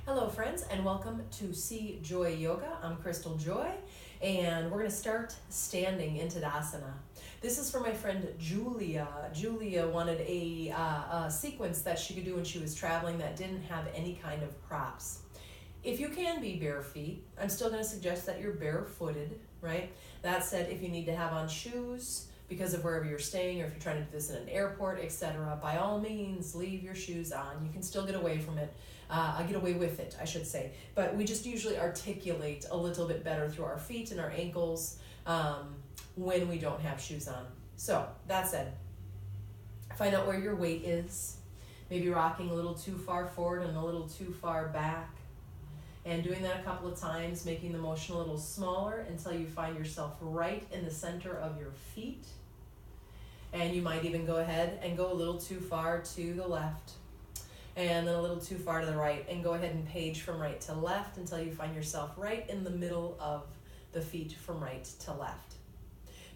Hello friends, and welcome to CJoy Yoga. I'm Crystal Joy, and we're going to start standing in Tadasana. This is for my friend Julia. Julia wanted a sequence that she could do when she was traveling that didn't have any kind of props. If you can be bare feet, I'm still going to suggest that you're barefooted, right? That said, if you need to have on shoes because of wherever you're staying, or if you're trying to do this in an airport, etc., by all means, leave your shoes on. You can still get away from it. Get away with it, I should say. But we just usually articulate a little bit better through our feet and our ankles when we don't have shoes on. So, that said, find out where your weight is. Maybe rocking a little too far forward and a little too far back. And doing that a couple of times, making the motion a little smaller until you find yourself right in the center of your feet. And you might even go ahead and go a little too far to the left. And then a little too far to the right, and go ahead and page from right to left until you find yourself right in the middle of the feet from right to left.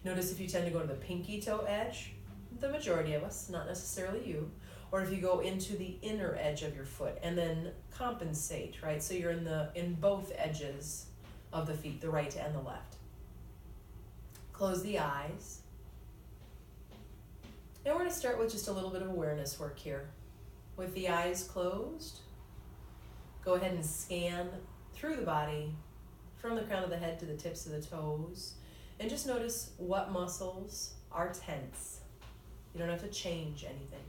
Notice if you tend to go to the pinky toe edge, the majority of us, not necessarily you, or if you go into the inner edge of your foot and then compensate, right? So you're in both edges of the feet, the right and the left. Close the eyes. And we're going to start with just a little bit of awareness work here. With the eyes closed, go ahead and scan through the body from the crown of the head to the tips of the toes, and just notice what muscles are tense. You don't have to change anything.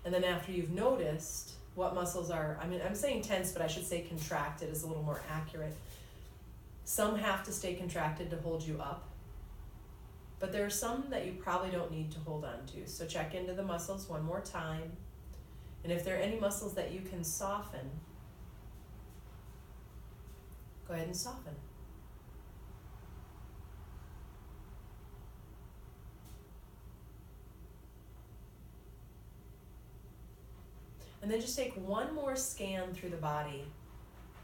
And then after you've noticed what muscles are, I'm saying tense, but I should say contracted is a little more accurate. Some have to stay contracted to hold you up, but there are some that you probably don't need to hold on to. So check into the muscles one more time. And if there are any muscles that you can soften, go ahead and soften. And then just take one more scan through the body,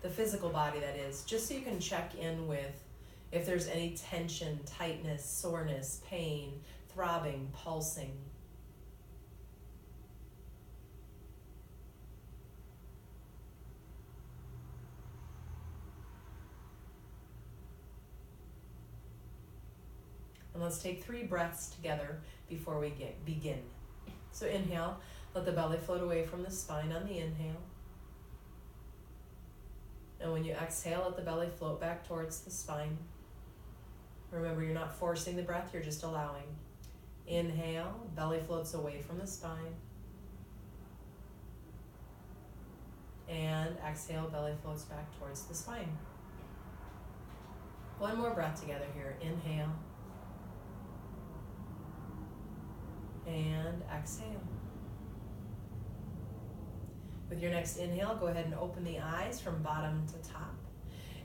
the physical body that is, just so you can check in with if there's any tension, tightness, soreness, pain, throbbing, pulsing. And let's take 3 breaths together before we begin. So inhale, let the belly float away from the spine on the inhale. And when you exhale, let the belly float back towards the spine. Remember, you're not forcing the breath, you're just allowing. Inhale, belly floats away from the spine. And exhale, belly floats back towards the spine. One more breath together here. Inhale. And exhale. With your next inhale, go ahead and open the eyes from bottom to top.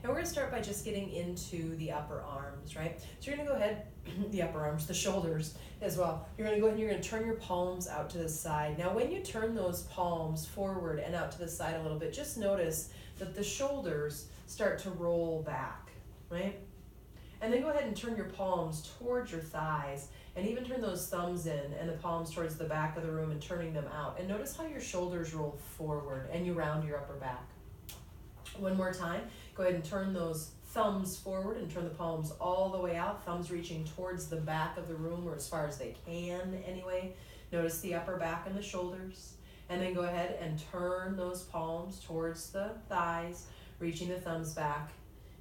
And we're going to start by just getting into the upper arms, right? So you're going to go ahead, the upper arms, the shoulders as well. You're going to go ahead and you're going to turn your palms out to the side. Now when you turn those palms forward and out to the side a little bit, just notice that the shoulders start to roll back, right? And then go ahead and turn your palms towards your thighs, and even turn those thumbs in and the palms towards the back of the room and turning them out. And notice how your shoulders roll forward and you round your upper back. One more time, go ahead and turn those thumbs forward and turn the palms all the way out, thumbs reaching towards the back of the room, or as far as they can anyway. Notice the upper back and the shoulders. And then go ahead and turn those palms towards the thighs, reaching the thumbs back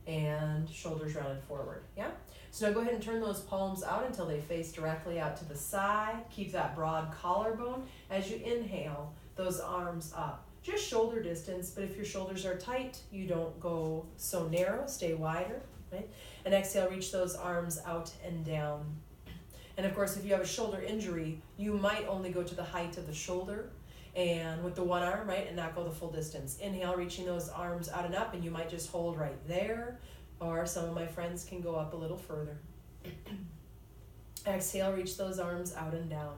and shoulders rounded forward, yeah? So now go ahead and turn those palms out until they face directly out to the side. Keep that broad collarbone. As you inhale, those arms up. Just shoulder distance, but if your shoulders are tight, you don't go so narrow, stay wider, right? And exhale, reach those arms out and down. And of course, if you have a shoulder injury, you might only go to the height of the shoulder and with the one arm, right, and not go the full distance. Inhale, reaching those arms out and up, and you might just hold right there, or some of my friends can go up a little further. Exhale, reach those arms out and down.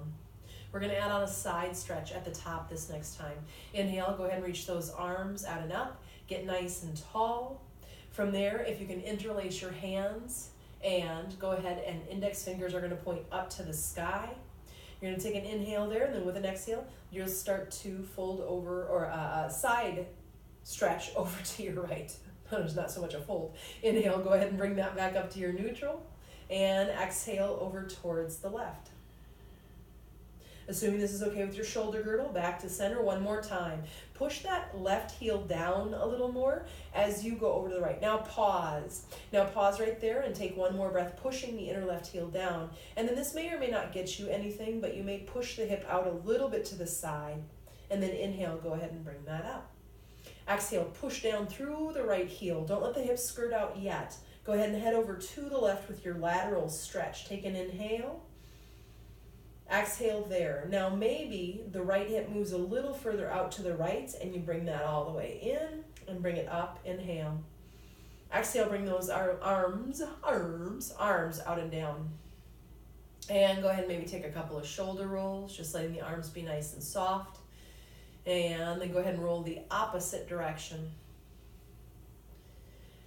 We're going to add on a side stretch at the top this next time. Inhale, go ahead and reach those arms out and up. Get nice and tall. From there, if you can interlace your hands And go ahead and index fingers are gonna point up to the sky. You're gonna take an inhale there, and then with an exhale, you'll start to fold over, or side stretch over to your right. There's not so much a fold. Inhale, go ahead and bring that back up to your neutral, and exhale over towards the left. Assuming this is okay with your shoulder girdle, back to center one more time. Push that left heel down a little more as you go over to the right. Now pause. Now pause right there and take one more breath, pushing the inner left heel down. And then this may or may not get you anything, but you may push the hip out a little bit to the side. And then inhale, go ahead and bring that up. Exhale, push down through the right heel. Don't let the hips skirt out yet. Go ahead and head over to the left with your lateral stretch. Take an inhale. Exhale there. Now maybe the right hip moves a little further out to the right, and you bring that all the way in and bring it up. Inhale. Exhale, bring those arms out and down. And go ahead and maybe take a couple of shoulder rolls, just letting the arms be nice and soft. And then go ahead and roll the opposite direction.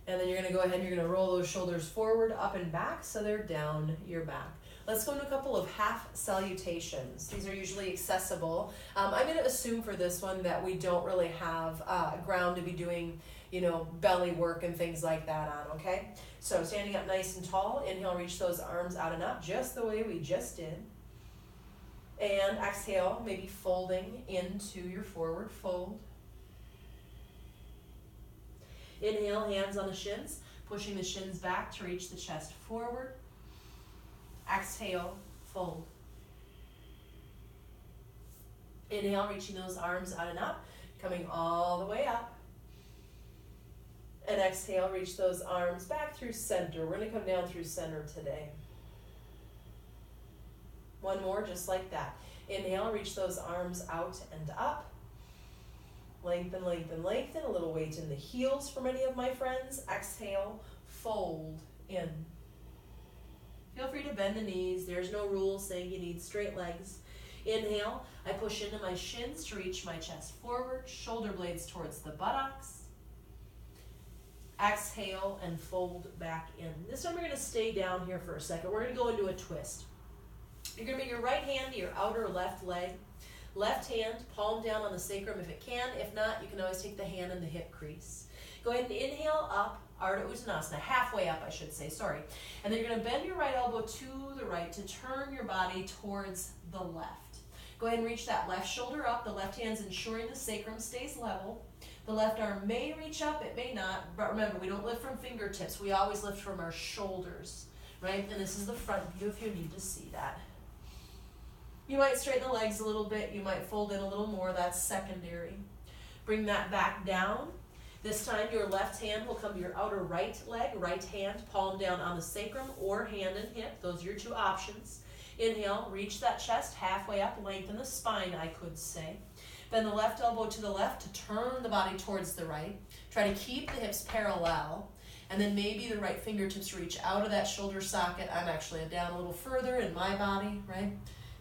And then you're going to go ahead and you're going to roll those shoulders forward, up and back, so they're down your back. Let's go into a couple of half salutations. These are usually accessible. I'm going to assume for this one that we don't really have ground to be doing, belly work and things like that on, okay? So standing up nice and tall, inhale, reach those arms out and up, just the way we just did. And exhale, maybe folding into your forward fold. Inhale, hands on the shins, pushing the shins back to reach the chest forward. Exhale, fold. Inhale, reaching those arms out and up, coming all the way up. And exhale, reach those arms back through center. We're going to come down through center today. One more, just like that. Inhale, reach those arms out and up. Lengthen, lengthen, lengthen. A little weight in the heels for many of my friends. Exhale, fold in. Feel free to bend the knees. There's no rule saying you need straight legs. Inhale, I push into my shins to reach my chest forward, shoulder blades towards the buttocks. Exhale and fold back in. This time we're going to stay down here for a second. We're going to go into a twist. You're going to bring your right hand to your outer left leg. Left hand, palm down on the sacrum if it can. If not, you can always take the hand in the hip crease. Go ahead and inhale up, Ardha Uttanasana, halfway up I should say, sorry. And then you're going to bend your right elbow to the right to turn your body towards the left. Go ahead and reach that left shoulder up. The left hand's ensuring the sacrum stays level. The left arm may reach up, it may not, but remember, we don't lift from fingertips. We always lift from our shoulders, right? And this is the front view if you need to see that. You might straighten the legs a little bit. You might fold in a little more. That's secondary. Bring that back down. This time your left hand will come to your outer right leg, right hand, palm down on the sacrum or hand and hip. Those are your two options. Inhale, reach that chest halfway up, lengthen the spine, I could say. Bend the left elbow to the left to turn the body towards the right. Try to keep the hips parallel. And then maybe the right fingertips reach out of that shoulder socket. I'm actually down a little further in my body, right?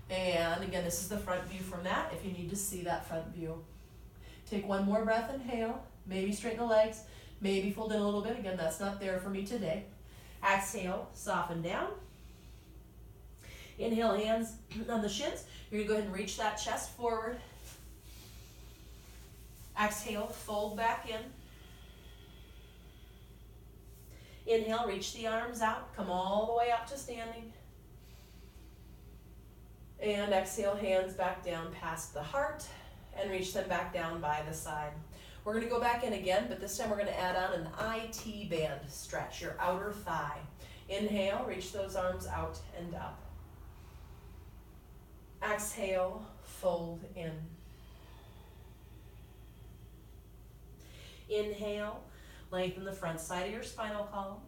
And again, this is the front view from that if you need to see that front view. Take one more breath, inhale. Maybe straighten the legs. Maybe fold in a little bit. Again, that's not there for me today. Exhale, soften down. Inhale, hands on the shins. You're going to go ahead and reach that chest forward. Exhale, fold back in. Inhale, reach the arms out. Come all the way up to standing. And exhale, hands back down past the heart and reach them back down by the side. We're going to go back in again, but this time we're going to add on an IT band stretch, your outer thigh. Inhale, reach those arms out and up. Exhale, fold in. Inhale, lengthen the front side of your spinal column.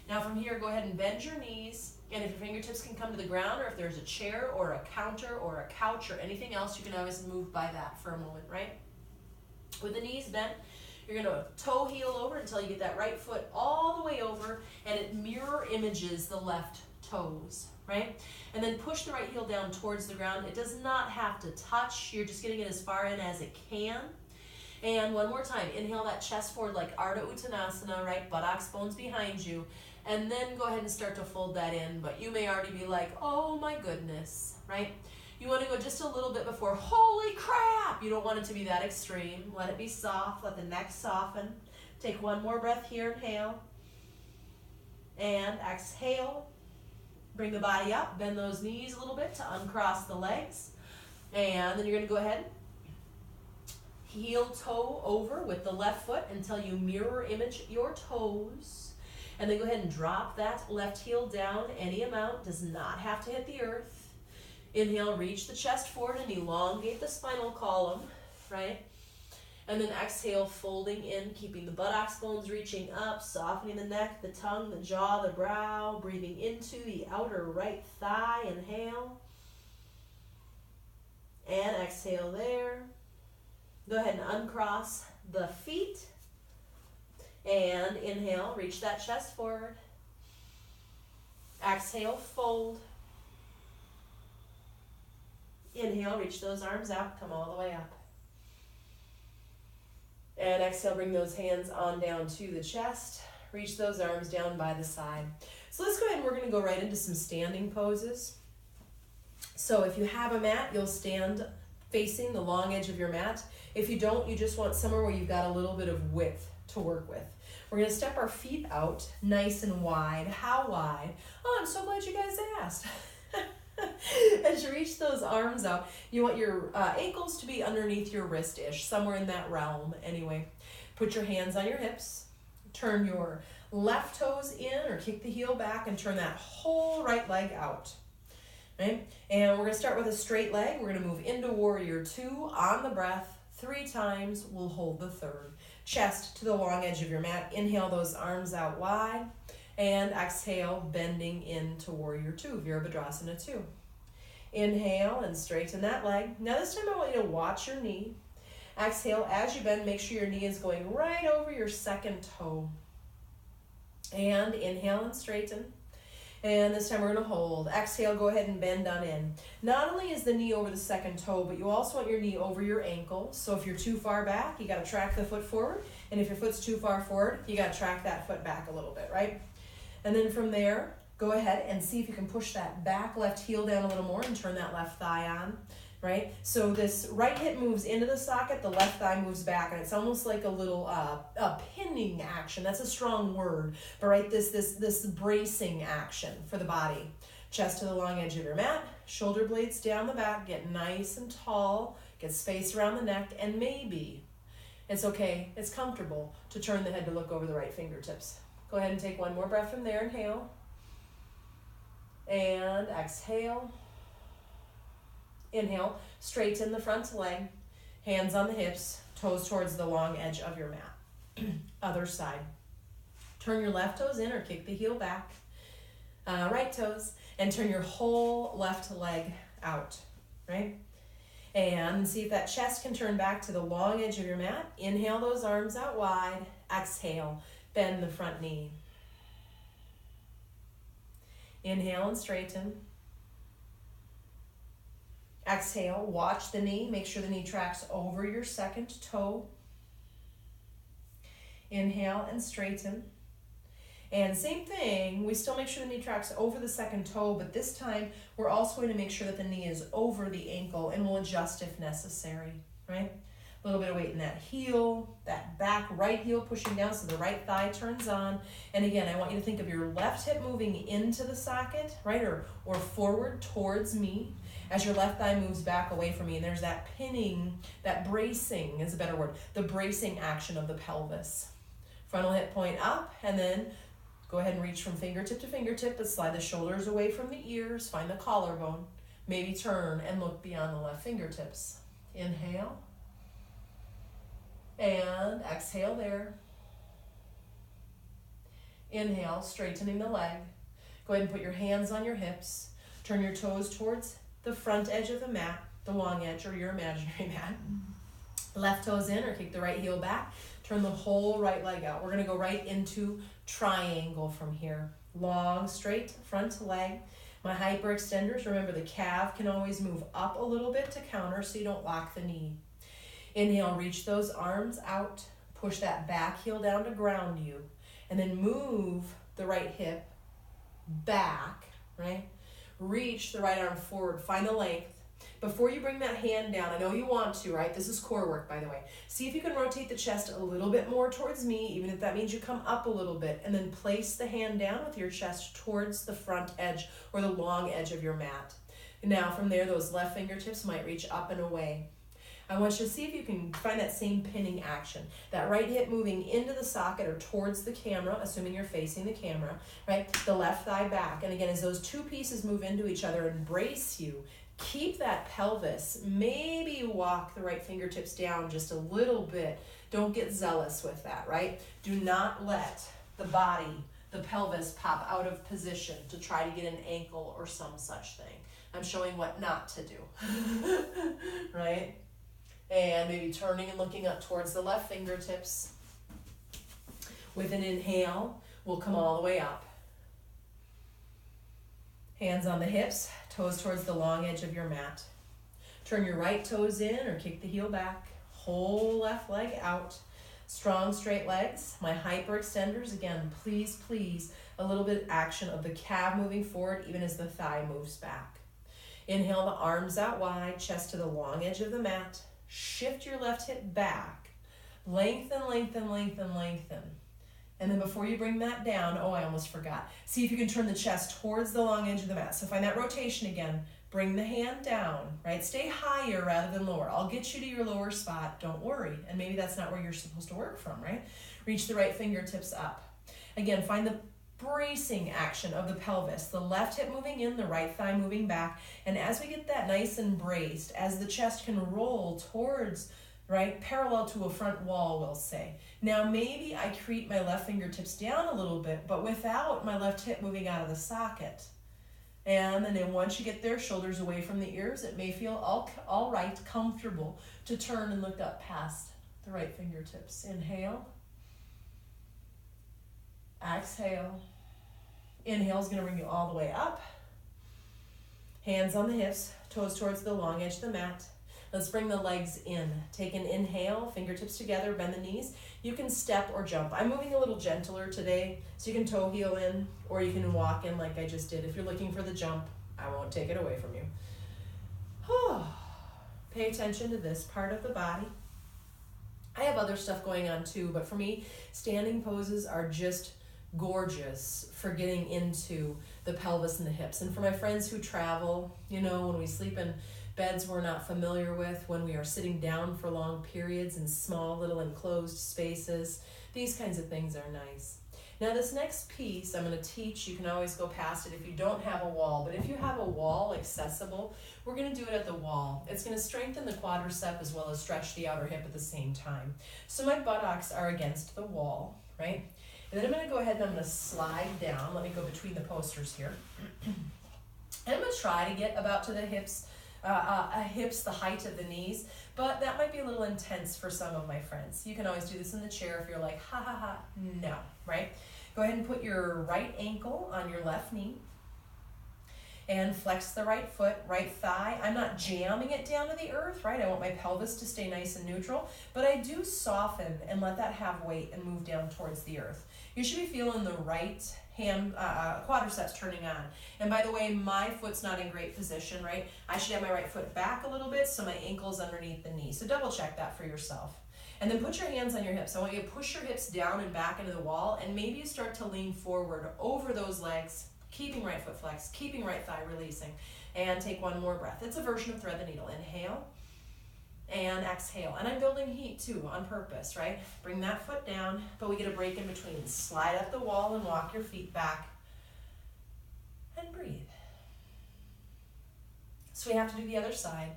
Now from here, go ahead and bend your knees. And if your fingertips can come to the ground, or if there's a chair or a counter or a couch or anything else, you can always move by that for a moment, right? With the knees bent, you're going to toe heel over until you get that right foot all the way over and it mirror images the left toes, right? And then push the right heel down towards the ground. It does not have to touch. You're just getting it as far in as it can. And one more time, inhale that chest forward like Ardha Uttanasana, right? Buttocks, bones behind you. And then go ahead and start to fold that in, but you may already be like, oh my goodness, right? You want to go just a little bit before, holy crap! You don't want it to be that extreme. Let it be soft, let the neck soften. Take one more breath here, inhale. And exhale. Bring the body up, bend those knees a little bit to uncross the legs. And then you're going to go ahead, heel toe over with the left foot until you mirror image your toes. And then go ahead and drop that left heel down any amount, does not have to hit the earth. Inhale, reach the chest forward and elongate the spinal column, right? And then exhale, folding in, keeping the buttocks bones reaching up, softening the neck, the tongue, the jaw, the brow, breathing into the outer right thigh. Inhale. And exhale there. Go ahead and uncross the feet. And inhale, reach that chest forward. Exhale, fold. Inhale, reach those arms out, come all the way up. And exhale, bring those hands on down to the chest. Reach those arms down by the side. So let's go ahead and we're going to go right into some standing poses. So if you have a mat, you'll stand facing the long edge of your mat. If you don't, you just want somewhere where you've got a little bit of width to work with. We're going to step our feet out nice and wide. How wide? Oh, I'm so glad you guys asked. As you reach those arms out, you want your ankles to be underneath your wrist-ish, somewhere in that realm anyway. Put your hands on your hips. Turn your left toes in or kick the heel back and turn that whole right leg out. Right? And we're going to start with a straight leg. We're going to move into warrior 2 on the breath. 3 times, we'll hold the 3rd. Chest to the long edge of your mat. Inhale those arms out wide. And exhale, bending into warrior 2, Virabhadrasana 2. Inhale and straighten that leg. Now this time I want you to watch your knee. Exhale, as you bend, make sure your knee is going right over your second toe. And inhale and straighten. And this time we're going to hold. Exhale, go ahead and bend on in. Not only is the knee over the second toe, but you also want your knee over your ankle. So if you're too far back, you got to track the foot forward. And if your foot's too far forward, you got to track that foot back a little bit, right? And then from there, go ahead and see if you can push that back left heel down a little more and turn that left thigh on, right? So this right hip moves into the socket, the left thigh moves back, and it's almost like a little a pinning action. That's a strong word, but right, this bracing action for the body. Chest to the long edge of your mat, shoulder blades down the back, get nice and tall, get space around the neck, and maybe, it's okay, it's comfortable to turn the head to look over the right fingertips. Go ahead and take one more breath from there. Inhale. And exhale. Inhale. Straighten the front leg. Hands on the hips. Toes towards the long edge of your mat. Other side. Turn your left toes in or kick the heel back. Right toes. And turn your whole left leg out. Right? And see if that chest can turn back to the long edge of your mat. Inhale those arms out wide. Exhale. Bend the front knee. Inhale and straighten. Exhale, watch the knee. Make sure the knee tracks over your second toe. Inhale and straighten. And same thing, we still make sure the knee tracks over the second toe, but this time we're also going to make sure that the knee is over the ankle and we'll adjust if necessary, right? A little bit of weight in that heel, that back right heel pushing down so the right thigh turns on. And again, I want you to think of your left hip moving into the socket, right, or forward towards me as your left thigh moves back away from me. And there's that pinning, that bracing is a better word, the bracing action of the pelvis. Frontal hip point up, and then go ahead and reach from fingertip to fingertip, but slide the shoulders away from the ears, find the collarbone, maybe turn and look beyond the left fingertips. Inhale. And exhale there. Inhale, straightening the leg. Go ahead and put your hands on your hips. Turn your toes towards the front edge of the mat, the long edge or your imaginary mat. Left toes in or kick the right heel back. Turn the whole right leg out. We're going to go right into triangle from here. Long, straight front leg. My hyperextenders, remember the calf can always move up a little bit to counter so you don't lock the knee. Inhale, reach those arms out. Push that back heel down to ground you. And then move the right hip back, right? Reach the right arm forward, find the length. Before you bring that hand down, I know you want to, right? This is core work, by the way. See if you can rotate the chest a little bit more towards me, even if that means you come up a little bit, and then place the hand down with your chest towards the front edge or the long edge of your mat. And now from there, those left fingertips might reach up and away. I want you to see if you can find that same pinning action. That right hip moving into the socket or towards the camera, assuming you're facing the camera, right? The left thigh back. And again, as those two pieces move into each other, embrace you. Keep that pelvis. Maybe walk the right fingertips down just a little bit. Don't get zealous with that, right? Do not let the body, the pelvis, pop out of position to try to get an ankle or some such thing. I'm showing what not to do, right? And maybe turning and looking up towards the left fingertips. With an inhale, we'll come all the way up. Hands on the hips, toes towards the long edge of your mat. Turn your right toes in or kick the heel back. Whole left leg out. Strong straight legs. My hyperextenders, again, please, please, a little bit of action of the calf moving forward even as the thigh moves back. Inhale the arms out wide, chest to the long edge of the mat. Shift your left hip back. Lengthen, lengthen, lengthen, lengthen. And then before you bring that down, oh, I almost forgot. See if you can turn the chest towards the long edge of the mat. So find that rotation again. Bring the hand down, right? Stay higher rather than lower. I'll get you to your lower spot, don't worry. And maybe that's not where you're supposed to work from, right? Reach the right fingertips up. Again, find the bracing action of the pelvis. The left hip moving in, the right thigh moving back. And as we get that nice and braced, as the chest can roll towards, right, parallel to a front wall, we'll say. Now maybe I creep my left fingertips down a little bit, but without my left hip moving out of the socket. And then once you get there, shoulders away from the ears, it may feel all right, comfortable to turn and look up past the right fingertips. Inhale. Exhale. Inhale is going to bring you all the way up. Hands on the hips, toes towards the long edge of the mat. Let's bring the legs in. Take an inhale, fingertips together, bend the knees. You can step or jump. I'm moving a little gentler today, so you can toe heel in, or you can walk in like I just did. If you're looking for the jump, I won't take it away from you. Pay attention to this part of the body. I have other stuff going on too, but for me, standing poses are just gorgeous for getting into the pelvis and the hips. And for my friends who travel, you know, when we sleep in beds we're not familiar with, when we are sitting down for long periods in small little enclosed spaces, these kinds of things are nice. Now this next piece I'm going to teach, you can always go past it if you don't have a wall, but if you have a wall accessible, we're going to do it at the wall. It's going to strengthen the quadricep as well as stretch the outer hip at the same time. So my buttocks are against the wall, right? And then I'm going to go ahead and I'm going to slide down. Let me go between the posters here. And I'm going to try to get about to the hips, hips the height of the knees, but that might be a little intense for some of my friends. You can always do this in the chair if you're like, ha ha ha, no, right? Go ahead and put your right ankle on your left knee and flex the right foot, right thigh. I'm not jamming it down to the earth, right? I want my pelvis to stay nice and neutral, but I do soften and let that have weight and move down towards the earth. You should be feeling the right hand quadriceps turning on. And by the way, my foot's not in great position, right? I should have my right foot back a little bit so my ankle's underneath the knee. So double check that for yourself. And then put your hands on your hips. I want you to push your hips down and back into the wall, and maybe you start to lean forward over those legs, keeping right foot flexed, keeping right thigh releasing. And take one more breath. It's a version of thread the needle. Inhale and exhale. And I'm building heat too on purpose, right? Bring that foot down, but we get a break in between. Slide up the wall and walk your feet back. And breathe. So we have to do the other side,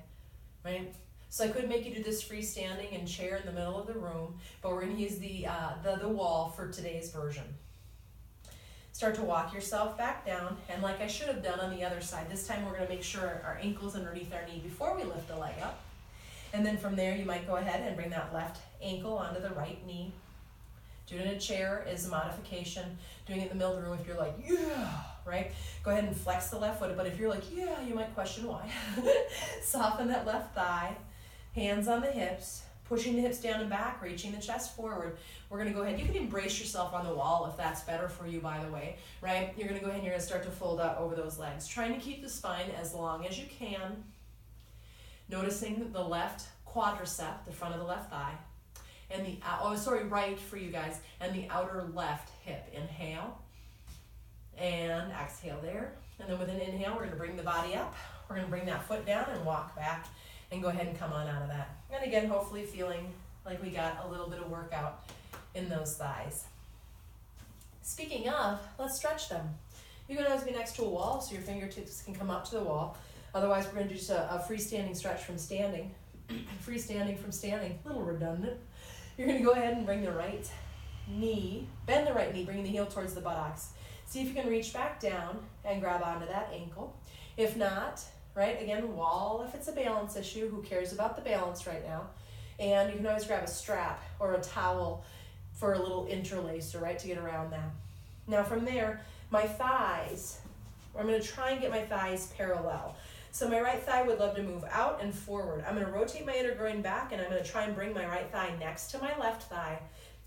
right? So I could make you do this freestanding and chair in the middle of the room, but we're going to use the wall for today's version. Start to walk yourself back down, and like I should have done on the other side, this time we're going to make sure our ankle's underneath our knee before we lift the leg up. And then from there, you might go ahead and bring that left ankle onto the right knee. Doing it in a chair is a modification. Doing it in the middle of the room if you're like, yeah, right? Go ahead and flex the left foot, but if you're like, yeah, you might question why. Soften that left thigh, hands on the hips, Pushing the hips down and back, reaching the chest forward. We're gonna go ahead, you can embrace yourself on the wall if that's better for you, by the way, right? You're gonna go ahead and you're gonna start to fold out over those legs, trying to keep the spine as long as you can. Noticing the left quadricep, the front of the left thigh, and right for you guys, and the outer left hip. Inhale, and exhale there. And then with an inhale, we're gonna bring the body up. We're gonna bring that foot down and walk back, and go ahead and come on out of that. And again, hopefully feeling like we got a little bit of workout in those thighs. Speaking of, let's stretch them. You can always be next to a wall so your fingertips can come up to the wall. Otherwise, we're gonna do just a freestanding stretch from standing. Freestanding from standing, a little redundant. You're gonna go ahead and bring the right knee, bend the right knee, bringing the heel towards the buttocks. See if you can reach back down and grab onto that ankle. If not, right, again, wall if it's a balance issue. Who cares about the balance right now? And you can always grab a strap or a towel for a little interlacer, right, to get around that. Now from there, my thighs, I'm going to try and get my thighs parallel. So my right thigh would love to move out and forward. I'm going to rotate my inner groin back, and I'm going to try and bring my right thigh next to my left thigh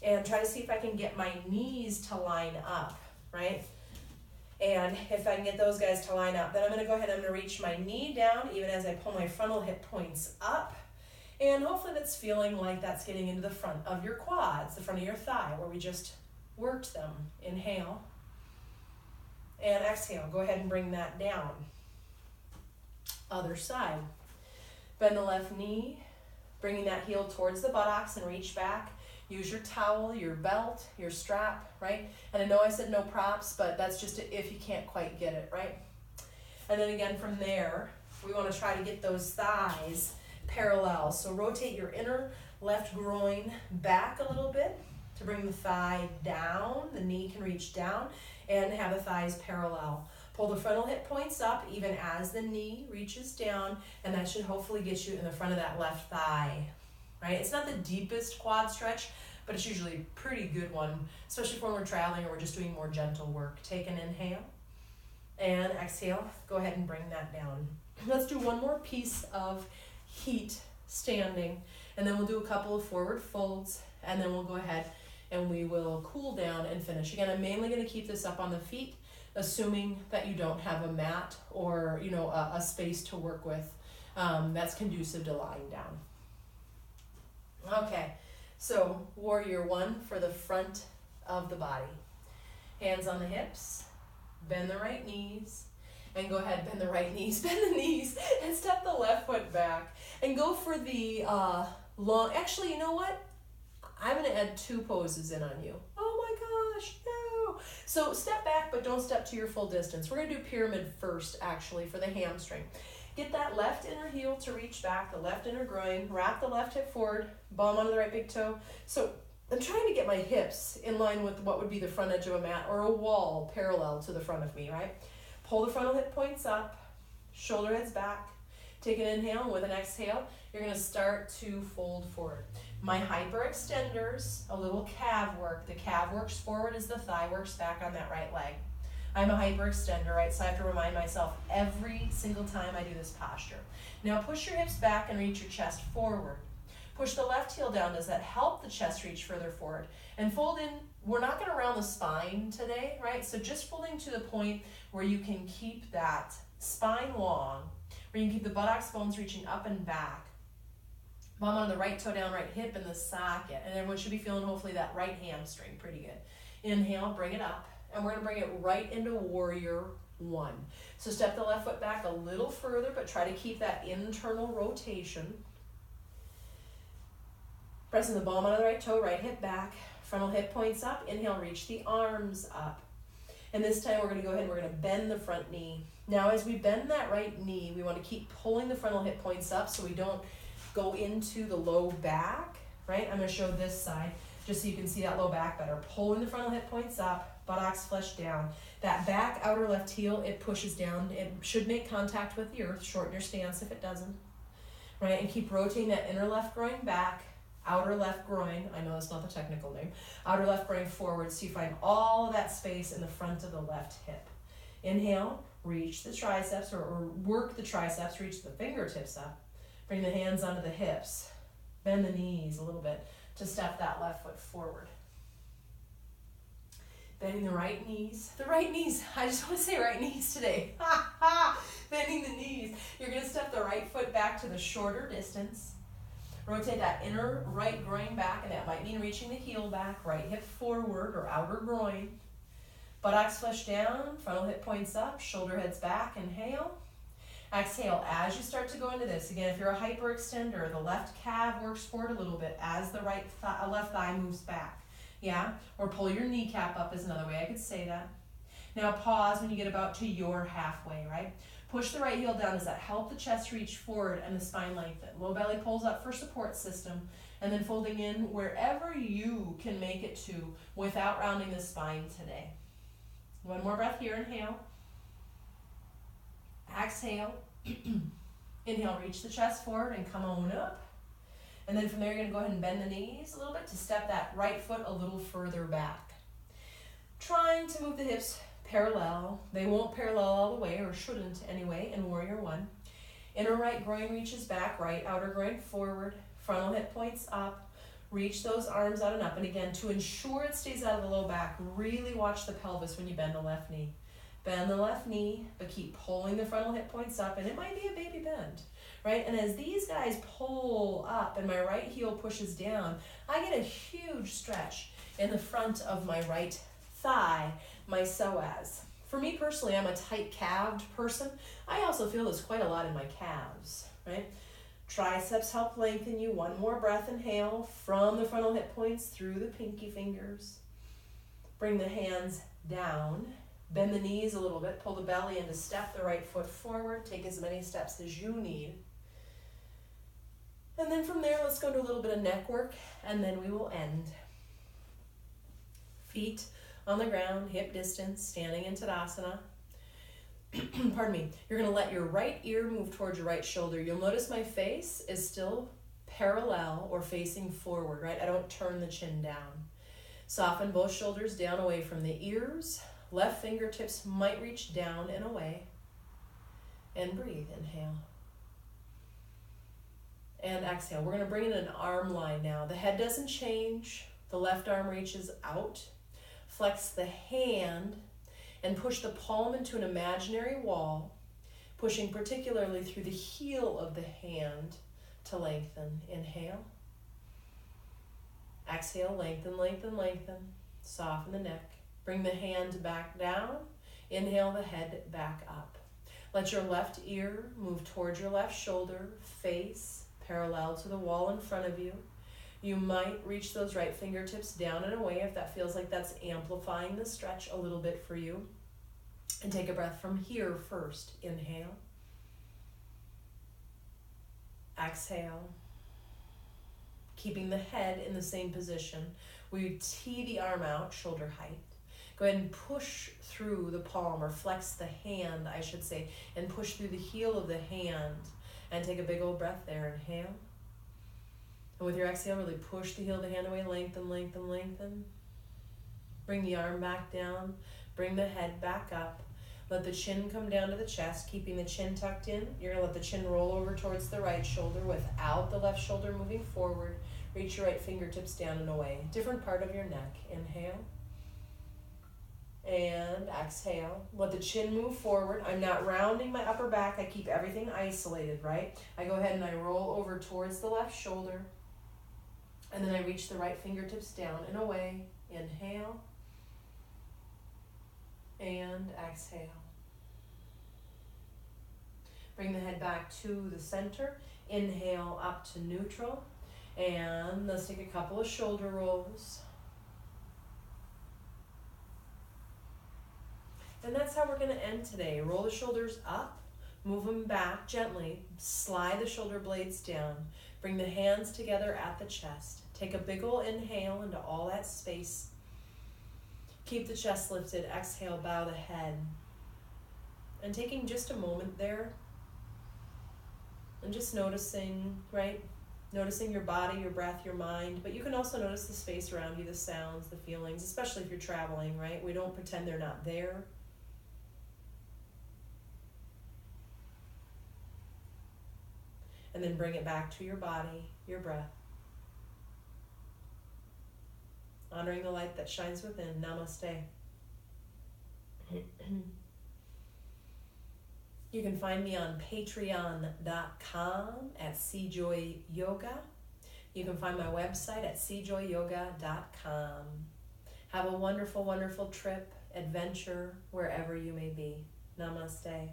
and try to see if I can get my knees to line up, right? And if I can get those guys to line up, then I'm going to go ahead and I'm going to reach my knee down even as I pull my frontal hip points up. And hopefully that's feeling like that's getting into the front of your quads, the front of your thigh, where we just worked them. Inhale. And exhale. Go ahead and bring that down. Other side. Bend the left knee, bringing that heel towards the buttocks and reach back. Use your towel, your belt, your strap, right? And I know I said no props, but that's just if you can't quite get it, right? And then again from there, we want to try to get those thighs parallel. So rotate your inner left groin back a little bit to bring the thigh down. The knee can reach down and have the thighs parallel. Pull the frontal hip points up even as the knee reaches down, and that should hopefully get you in the front of that left thigh. Right? It's not the deepest quad stretch, but it's usually a pretty good one, especially when we're traveling or we're just doing more gentle work. Take an inhale and exhale. Go ahead and bring that down. Let's do one more piece of heat standing, and then we'll do a couple of forward folds, and then we'll go ahead and we will cool down and finish. Again, I'm mainly going to keep this up on the feet, assuming that you don't have a mat or a space to work with that's conducive to lying down. Okay, so warrior one for the front of the body. Hands on the hips, bend the right knees, and go ahead, bend the right knees, bend the knees, and step the left foot back. And go for the long, actually, you know what? I'm gonna add two poses in on you. Oh my gosh, no. So step back, but don't step to your full distance. We're gonna do pyramid first, actually, for the hamstring. Get that left inner heel to reach back, the left inner groin, wrap the left hip forward, ball onto the right big toe. So I'm trying to get my hips in line with what would be the front edge of a mat or a wall parallel to the front of me, right? Pull the frontal hip points up, shoulder heads back. Take an inhale, and with an exhale, you're gonna start to fold forward. My hyperextenders, a little calf work. The calf works forward as the thigh works back on that right leg. I'm a hyperextender, right? So I have to remind myself every single time I do this posture. Now push your hips back and reach your chest forward. Push the left heel down. Does that help the chest reach further forward? And fold in. We're not going to round the spine today, right? So just folding to the point where you can keep that spine long, where you can keep the buttocks bones reaching up and back. Bum on the right toe down, right hip in the socket. And everyone should be feeling hopefully that right hamstring pretty good. Inhale, bring it up. And we're going to bring it right into warrior one. So step the left foot back a little further, but try to keep that internal rotation. Pressing the ball onto the right toe, right hip back, frontal hip points up. Inhale, reach the arms up. And this time we're going to go ahead and we're going to bend the front knee. Now as we bend that right knee, we want to keep pulling the frontal hip points up so we don't go into the low back, right? I'm going to show this side just so you can see that low back better. Pulling the frontal hip points up, buttocks flush down. That back outer left heel, it pushes down. It should make contact with the earth. Shorten your stance if it doesn't, right? And keep rotating that inner left groin back, outer left groin, I know that's not the technical name, outer left groin forward so you find all of that space in the front of the left hip. Inhale, reach the triceps or work the triceps, reach the fingertips up. Bring the hands onto the hips. Bend the knees a little bit to step that left foot forward. Bending the right knees. The right knees. I just want to say right knees today. Bending the knees. You're going to step the right foot back to the shorter distance. Rotate that inner right groin back, and that might mean reaching the heel back, right hip forward or outer groin. Buttocks flush down, frontal hip points up, shoulder heads back, inhale. Exhale as you start to go into this. Again, if you're a hyperextender, the left calf works forward a little bit as the left thigh moves back. Yeah? Or pull your kneecap up is another way I could say that. Now pause when you get about to your halfway, right? Push the right heel down. Does that help the chest reach forward and the spine lengthen? Low belly pulls up for support system, and then folding in wherever you can make it to without rounding the spine today. One more breath here, inhale. Exhale. Inhale, reach the chest forward and come on up. And then from there, you're going to go ahead and bend the knees a little bit to step that right foot a little further back. Trying to move the hips parallel. They won't parallel all the way, or shouldn't anyway, in Warrior One. Inner right groin reaches back, right outer groin forward, frontal hip points up. Reach those arms out and up. And again, to ensure it stays out of the low back, really watch the pelvis when you bend the left knee. Bend the left knee, but keep pulling the frontal hip points up, and it might be a baby bend, right? And as these guys pull up and my right heel pushes down, I get a huge stretch in the front of my right thigh, my psoas. For me personally, I'm a tight-calved person. I also feel this quite a lot in my calves, right? Triceps help lengthen you. One more breath, inhale from the frontal hip points through the pinky fingers. Bring the hands down. Bend the knees a little bit. Pull the belly in to step the right foot forward. Take as many steps as you need. And then from there, let's go to a little bit of neck work, and then we will end. Feet on the ground, hip distance, standing in Tadasana. Pardon me. You're going to let your right ear move towards your right shoulder. You'll notice my face is still parallel or facing forward, right? I don't turn the chin down. Soften both shoulders down away from the ears. Left fingertips might reach down and away. And breathe. Inhale. And exhale. We're going to bring in an arm line now. The head doesn't change. The left arm reaches out. Flex the hand and push the palm into an imaginary wall, pushing particularly through the heel of the hand to lengthen. Inhale. Exhale, lengthen, lengthen, lengthen. Soften the neck. Bring the hand back down. Inhale the head back up. Let your left ear move towards your left shoulder, face parallel to the wall in front of you. You might reach those right fingertips down and away if that feels like that's amplifying the stretch a little bit for you. And take a breath from here first. Inhale. Exhale. Keeping the head in the same position. We tee the arm out, shoulder height. Go ahead and push through the palm, or flex the hand, I should say, and push through the heel of the hand. And take a big old breath there. Inhale. And with your exhale, really push the heel of the hand away. Lengthen, lengthen, lengthen. Bring the arm back down. Bring the head back up. Let the chin come down to the chest, keeping the chin tucked in. You're going to let the chin roll over towards the right shoulder without the left shoulder moving forward. Reach your right fingertips down and away. Different part of your neck. Inhale. And exhale. Let the chin move forward. I'm not rounding my upper back. I keep everything isolated, right? I go ahead and I roll over towards the left shoulder. And then I reach the right fingertips down and away. Inhale. And exhale. Bring the head back to the center. Inhale up to neutral. And let's take a couple of shoulder rolls. And that's how we're going to end today. Roll the shoulders up, move them back gently, slide the shoulder blades down, bring the hands together at the chest. Take a big ol' inhale into all that space. Keep the chest lifted, exhale, bow the head. And taking just a moment there and just noticing, right? Noticing your body, your breath, your mind, but you can also notice the space around you, the sounds, the feelings, especially if you're traveling, right? We don't pretend they're not there. And then bring it back to your body, your breath, honoring the light that shines within. Namaste. You can find me on patreon.com at CJoy Yoga. You can find my website at CJoyYoga.com. Have a wonderful, wonderful trip, adventure, wherever you may be. Namaste.